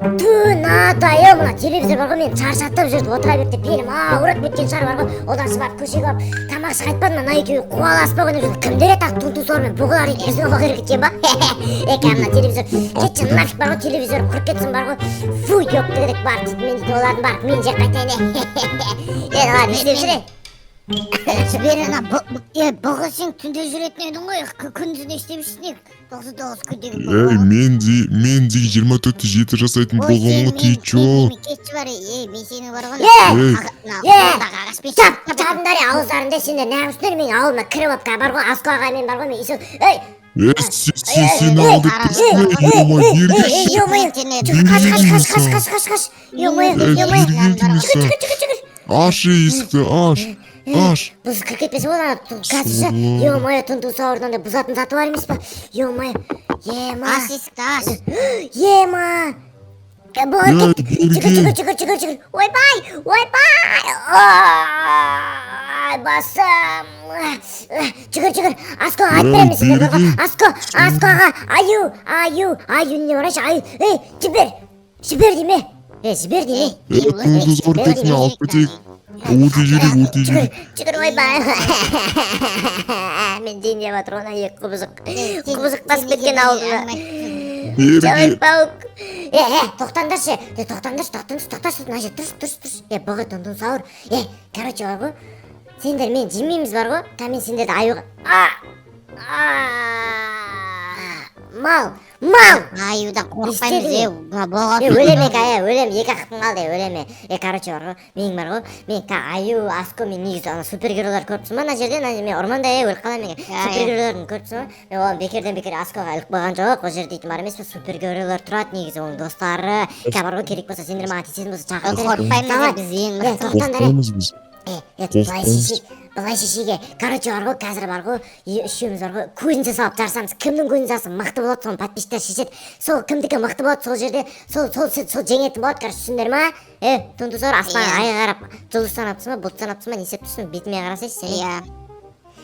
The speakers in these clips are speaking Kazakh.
Тунатайым мына телевизор бар ғой, мен чарчатып жүрдім, отыра берді, белім ауырып кеткен шығар бар ғой. Одан соң барып көшеге барып тамақ ішіп қайтпадым, мына екеуі қуаласпақ ойнап жүрді. Кімдер еді тунтусормен бұғылар еді, біздің оқ керек екен ба? Мына телевизор кетші, нафиг бар ғой, телевизор құрып кетсін бар ғой. Фу, ёпты керек бар дейді, мен дейді олардың барып мен жеп қайтайын. Ладно, істеп жүре. Жібер ана бұғысың түнде жүретін едің ғой, күндіз не істеп жүрсің? 99 күндегі мен 24-7 жасайтын болғанмын, ты чё? Кетші бар, мен сені бар ғой. Жабыңдар ауыздарында сендер нағысыңдар, мен ауылыма кіріп алып бар ғой, Асқы ағаймен бар ғой, мен есіл. Сен алдып аш есікті, аш. Бұз кіріп кетпесе ол ана қазірші. Ё-моё, тунтусауырдан да бұзатын заты бар емес па? Ё-моё, ема. Аш есікті, аш. Ема. Бұл жүгір. Ойбай. Ай, басым. Жүгір. Асқы аға айтып беремін сендер бар ғой. Асқы аға. Аю не бар ашы, аю. Жібер дейме. Жібер дейме. Тунтусауыр кетіне алып кетейік. Өте жүрек. Жүгір, ойбай. Мен дейін деп атыр ona ек құбызық басып кеткен ауылына. Жауып баук. Тоқтаңдаршы. Тоқташы. Мына жер тұрш. Бұғы тунтусауыр. Короче бар ғой. Сендер мен жемейміз бар ғой. Мен сендерді аюға. Мал. Аюдан қорқпаймыз, өлеме, екі ақпын қалды, өлеме. Короче бар ғой, мен бар ғой, мен аю, Аско, мен негізі супергеройлар көріпсің ба, ана жерде, мен орманда өліп қалам мен. Супергеройлардың көріпсің ба? Мен оған бекерден Аскоға іліп қойған жоқ, ол жерде дейтін бар емес пе, супергеройлар тұрады негізі, оның достары. Бар ғой, керек болса, сендер маған тиісетін болса шақырып Былай шешеге, короче бар ғой, қазір бар ғой, үшеуміз бар ғой, көзінше салып жарсамыз, кімнің көзінше салса мықты болады, соны подписчиктер шешеді. Сол кімдікі мықты болады, сол жерде, сол жеңетін болады, короче, түсіндер ма? Тунтусауыр аспан айға қарап, жұлдыз санапсың ба, бұлт санапсың ба, не істеп тұрсың, бетіме қарасайшы сен.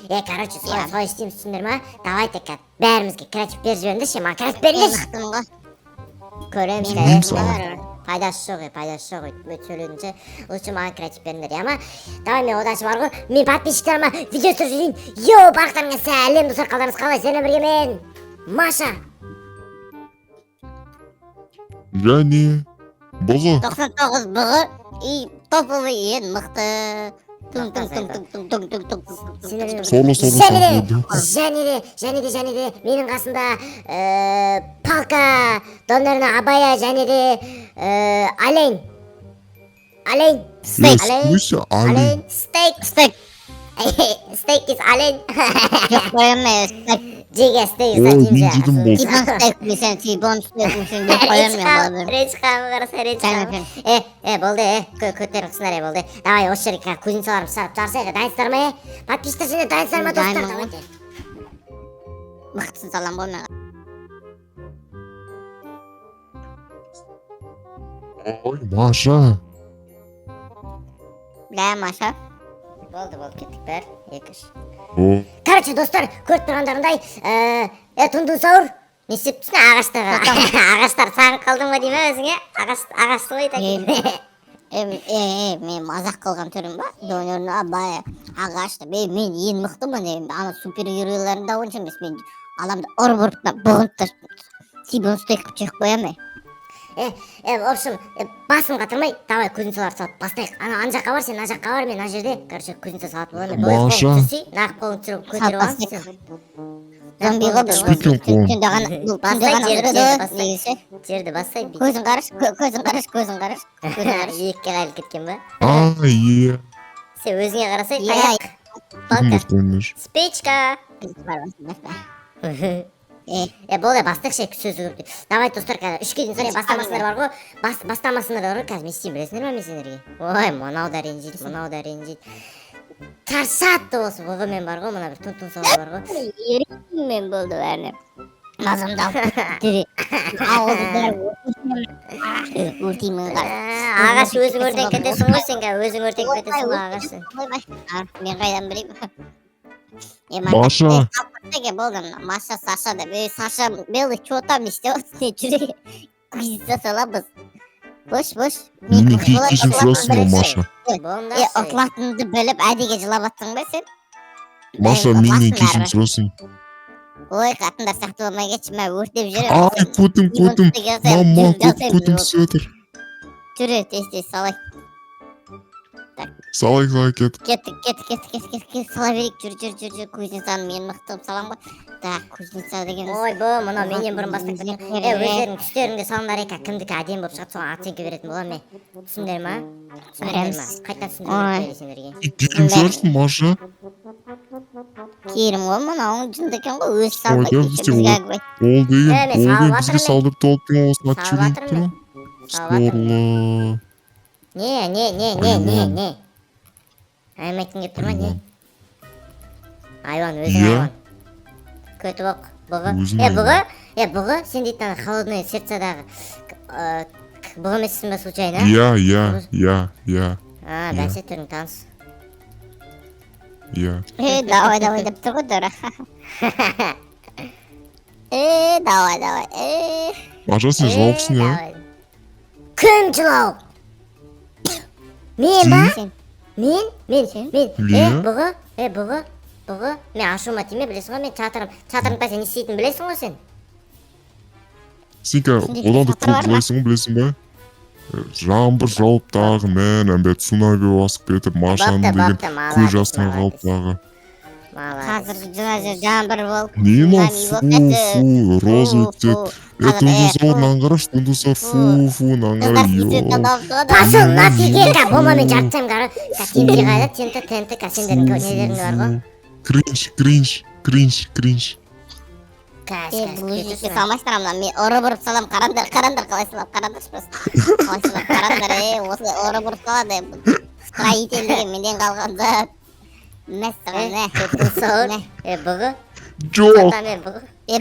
Короче, солай істейміз, түсіндер ма? Давайте, бәрімізге креатив беріп жіберіңдерші, маған креатив беріңдерші. Көреміз, пайдасы жоқ, сөйледіңше, лучше маған креатив беріңдер, ма? Давай, мен оданшы бар ғой, мен подписчиктеріме видео түсіріп жүрейін. Йоу, барлықтарыңа сәлем, достар, қалдарыңыз қалай? Сіздермен бірге мен, Маша. Және бұғы. 99 бұғы, топовый ең мықты. Солы. Және де менің қасында Палка, Донорна Абая, және де Олень. Стейк is олень. Жоқ қойылмай, стейк. Жеге стейк. Тибон стейк мүсін деп қойылмай. Речқамы қараса, болды, көттерін қысынар, болды. Давай, осы жерге көзін саларым, жарсайға, дайынсыздар ма, подписчиктер және дайынсыздар ма, достар, давайте. Мықтысын салам ғой мен. Ой, Маша. Маша. Болды, кеттік бәр, екіш. Короче, достар, көріп тұрғандарындай, Тунтусауыр, не істеп тұрсың ағаштар сағын қалдың ба дейме өзіңе? Ағашты ғой тәкен. Мен мазақ қылған түрім ба? Донорна Абая, ағашты. Мен ең мықтымын, ана супергеройларында онша емес. Мен аламды ұрып-ұрып, бұғынтты, тибон стейк қып жеп қоямай. В общем, басым қатырмай, давай көзін салар салып бастайық. Ана жаққа бар, сен ана жаққа бар, мен ана жерде, короче, көзін салып боламын. Маша. Нағып қолын түсіріп көтеріп алың сен. Зомби ғой бұл. Жерді бассай. Көзін қараш. Екке қайылып кеткен ба? Сен өзіңе қарасай, таяқ. Палка. Спичка. Болды, бастықшы сөзі көрді. Давай, достар, қазір үшке дейін соне бастамасындар бар ғой. Бастамасындар бар ғой, қазір мен істейін, білесіңдер ма мен сендерге? Ой, мынау да ренжиді. Тарсатты болсын, бұғы мен бар ғой, мына бір тунтусауыр бар ғой. Мен болды бәріне. Мазымды алып түрі. Ауылды бәрі өртеймін қар. Ағаш өзің өртен кетесің ғой сен, өзің өртен кетесің ғой ағашты. Мен қайдан білейм. Маша. Маша, Саша да. Саша, белый, что там не істеп жүрек. Көзі саламыз. Boş. Менің кешірім сұрайсың ба, Маша? Болымда Отлатынды бөліп әдеге жылап аттың ба сен? Маша, менен кешірім сұрайсың. Ой, қатындар сақты болмай кетші, мә өртеп жүрем. Ай, көтім. Мам, көтім түсіп жатыр. Жүрі, тез салай. Салай кет. Кеттік, сала берейік, жүр, кузнецаны мен мықтым салам ба? Так, кузнеца дегеніміз. Ой, бұл, мына менен бұрын бастап кеткен. Өздерің түстеріңде салыңдар екен, кімдікі әдемі болып шығады, соған оценка беретін боламын мен. Түсіндер ма? Қайта түсіндер сендерге. Кешірім сұрайсың, Маша? Керім ғой, мынауың жынды екен ғой, өзі салмай Ой, кетші, бізге әңгіме. Ол деген салып бізге салдырып толып тұрған осыны Салып атып жіберейін жатырмын тұр. Сорлы. Не. Аймайтын кеп тұрма, не? Айван, өзің Иә. айван. Көті боқ, бұғы. Өзің Бұғы, сен дейтін ана холодное сердцедағы бұғы емессің ба случайно? Я. Бәсе түрің таныс. Я. Давай деп тұр ғой дұры. Давай. Маша, сен жауапсың, я? Кім жылау? Мен ба? Сен. Мен? Иә. Бұғы, мен ашуыма тиме білесің ғой, мен чатырымда сен не істейтінін білесің ғой сен? Сен одан да көп жылайсың ғой, білесің ба? Жаңбыр жауып дағы, мен әмбет цунами басып кетіп, Машаны деген көз жасына қалып дағы. Қазір жаңбыр болып. Не мынау роза өтеді. Тундусорын аңғараш, тундусор наңғара, Пашыл, нафиге, болмамен жарып тайым қары. Тенті қайда, тенті, сендердің нелерің бар ғой? Кринж. Бұл үшінші салмайсыңдар мына, мен ұры бұрып салам, қарандар қалай салам, қарандаршы просто. Қалай салам, қарандар, осы ұры бұрып салады. Строитель деген менден қалғанда. Мәссіған, Сауыр, бұғы? Жоқ. Сатамен бұғы? Я.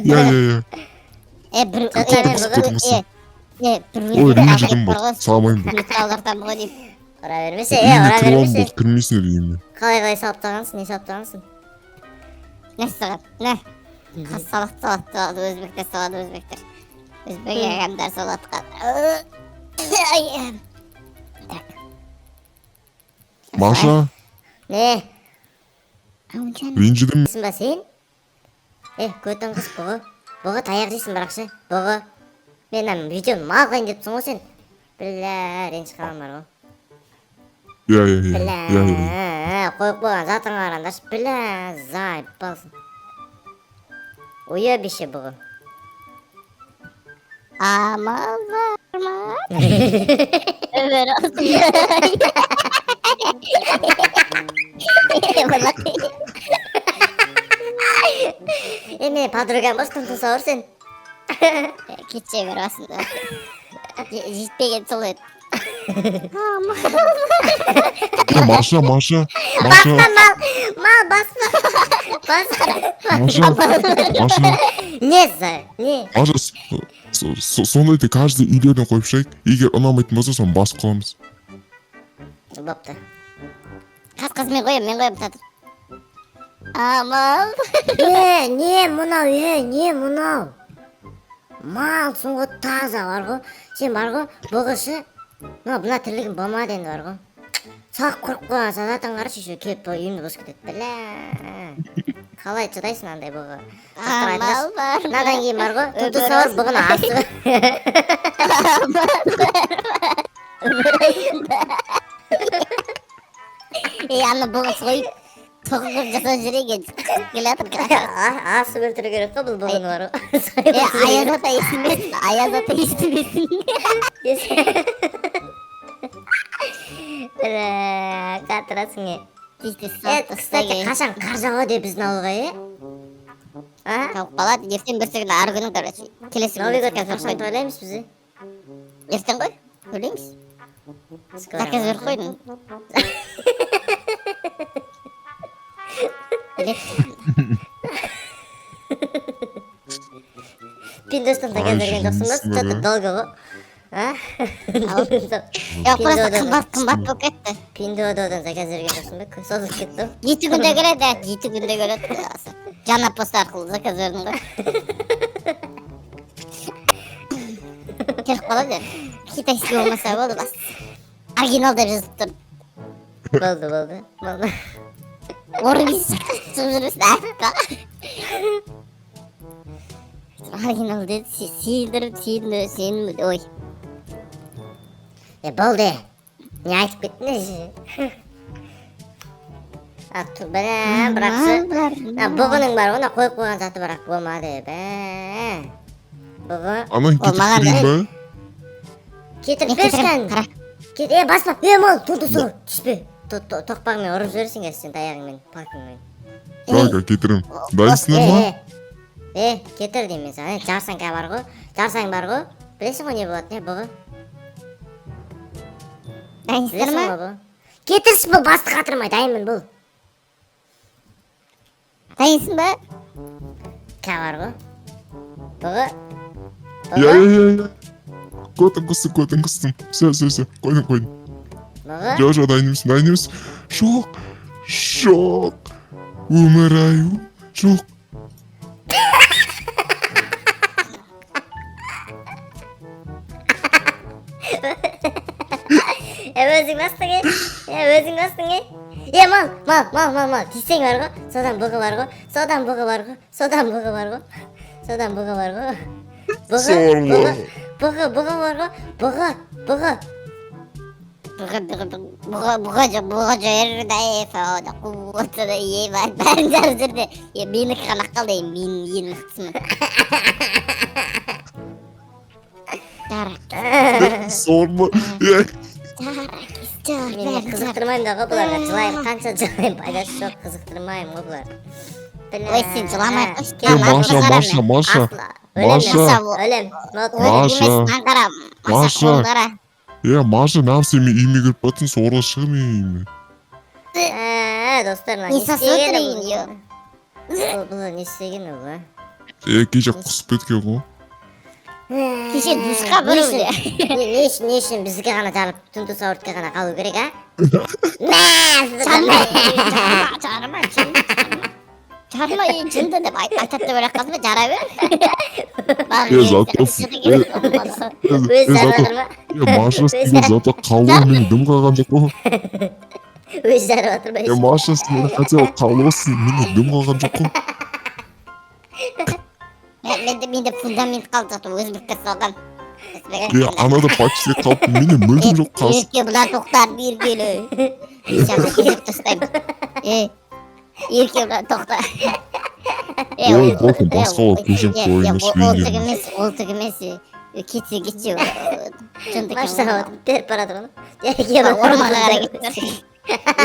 Ой, мен жігім бар, салмайым бар. Металдартан бұғы дейіп. Ұра бермесе, Үйге тұрған болды, кірмесіне деген мен. Қалай салып тағансың, не салып тағансың? Мәссіған, қас салады, өзбектер салады, өзбек ағамдар салады қады. Маша, Не? ренжідің Сің ба сен? Көтің қыз бұғы таяқ жейсің бірақшы, бұғы. Мен видеоны мал қайын деп тұсың ғой сен. Біля, ренжі қалам бар ғой. Я. Қойып қойған затың қарандаршы, біля, зайып балсың. Уебище бұғы. Амал бар ма? Өмір olsun. Мен подругам болсын, тұнтын сауыр сен. Кетше бер басында. Жетпеген сол еді. Маша. Мал басма. Маша. Не? Маша, сондайды каждый үйлерден қойып шығайық. Егер ұнамайтын болса, соны басып қаламыз. Бопты. Қаз мен қоям татыр. Амал. Не мұнау? Мал сұңғы таза бар ғой. Сен бар ғой, бұғышы. Бұна тірлігін болмады енді бар ғой. Сақ құрып қойған сазатын қарыш үші келіп үйімді бос кетеді. Білә. Қалай чыдайсың андай бұғы? Амал бар. Надан кейін бар ғой, тұнты сауыр бұғын асты. Аны бұғы сойып, тоқығып жаса жүреген келатыр. Асып өлтіру керек қой бұл бұғын бар ғой. Аязата естімесін. Бір қатырасың е. Кстати, қашан қар жауады біздің ауылға, Тауып қалады, ертең бір секунд ары күнің көресің. Келесі Новый годқа қашан тойлаймыз біз? Ертең ғой, ойлаймыз. Заказ беріп қойдың. Пиндостан заказ берген жоқсың ба? Что-то долго ғой. Жоқ, просто қымбат болып кетті. Пиндодан заказ берген жоқсың ба? Созылып кетті. 7 күнде келеді, 7 күнде келеді. Жаңа пост арқылы заказ бердің ғой. келіп қалады. Китайский болмаса болды бас. Оригинал деп жазып тұр. Болды. Орбис шығып жүрмесін аққа. Оригинал деді, сендіріп, ой. Болды. Не айтып кеттіңіз? Бірақшы. Бұғының бар, оны қойып қойған заты бірақ болмады. Бұғы. Анан кетіп берейін ба? Кетіп берсін. Баспа. Мал, туды сол. Түспе. Тоқпағымен ұрып жіберсің сен таяғыңмен, палкыңмен. Жага кетірім. Дайсыңдар ма? Кетір деймін саған. Жарсаң бар ғой. Білесің ғой не болады, не бұғы? Дайынсыздар ма? Кетірсің бұл, басты қатырмай, дайынмын бұл. Дайынсың ба? Бар ғой. Бұғы? Я. Көтін құстым. Все. Қойдым. Бұғы? Жо, дайынымыз. Шок. Өмірайым, жоқ. Өзің бастың мал. Тисең бар ғой. Содан бұғы бар ғой. Бұғы бар ғой. Бұға жойырда ефауда қуғытыда ебай бәрін жарып жүрді. Менікі ғана қалды, мен ең мықтысымын. Sorma. Мен қызықтырмайым да ғой бұларға, жылайым, қанша жылайым, пайдасы жоқ, қызықтырмайым ғой бұлар. Ой, сен жыламай қош. Маша. Маша, нам всеми ими кіріп баттың, соғырға шығыр мен. Достар, не істеген бұл? Не істеген ол? Кеше құсып кеткен ғой. Кеше дұшқа бұрылды. Не үшін бізге ғана жарып, түнді сауыртқа ғана қалу керек, Жарма, жынды деп айтатты бөлек қалды, жара бер. Маша, сені зато қалуы мен дым қалған жоқ қой. Өз жарып атыр ба? Маша, сені хотел қалуысын, мен дым қалған жоқ қой. Менде фундамент қалды жатыр, өзбекке салған. Анада почти қалыпты, менде мүлдім жоқ қалсын. Ерке бұлар тоқтар, бергелі. Жаңа кезек тастаймын. Ерке бұлар тоқтар. Bakın басқа олар көшім қойыңыз. Ол түк емес. Кетсе. Машаға беріп барады оны. Ормаға қарай кеттір.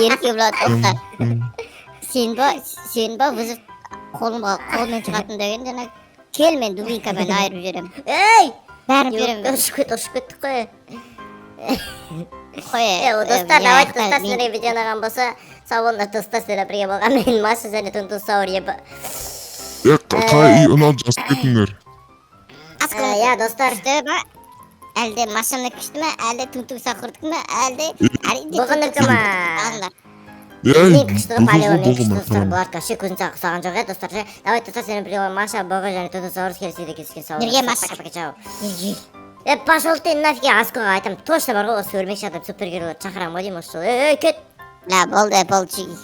Ерке бұлар тоқтар. Сен ба, вызып қолмен шығатын деген жаңа кел мен дубинкамен айырып жүрем. Бәріп жүрем. Ұршып кеттік қой. Достар, давайте достасына видеоны аған болса, сауындар достасына бірге болған мен Маша және Түнту сауыр ебі. Қай ұнал жасып кетіңдер. Достар. Әлде Машаны күшті ме, әлде Түнту сақырдық ме, әлде... Бұғыныкі ма? Мен күшті ғып әлеуі мен күшті достар. Бұлар көше көзін саған жоқ, достар. Давай достар сені бірге болған Маша, Бұғы және Түнту сауыр келсейді кескен сауыр. Бірге Маша. Пошел ты нафиг, Аскоға айтам, точно бар ғой, осы өрмекші адам супергерлер шақырам ғой деймін осы жол. Кет! Болды, чиги.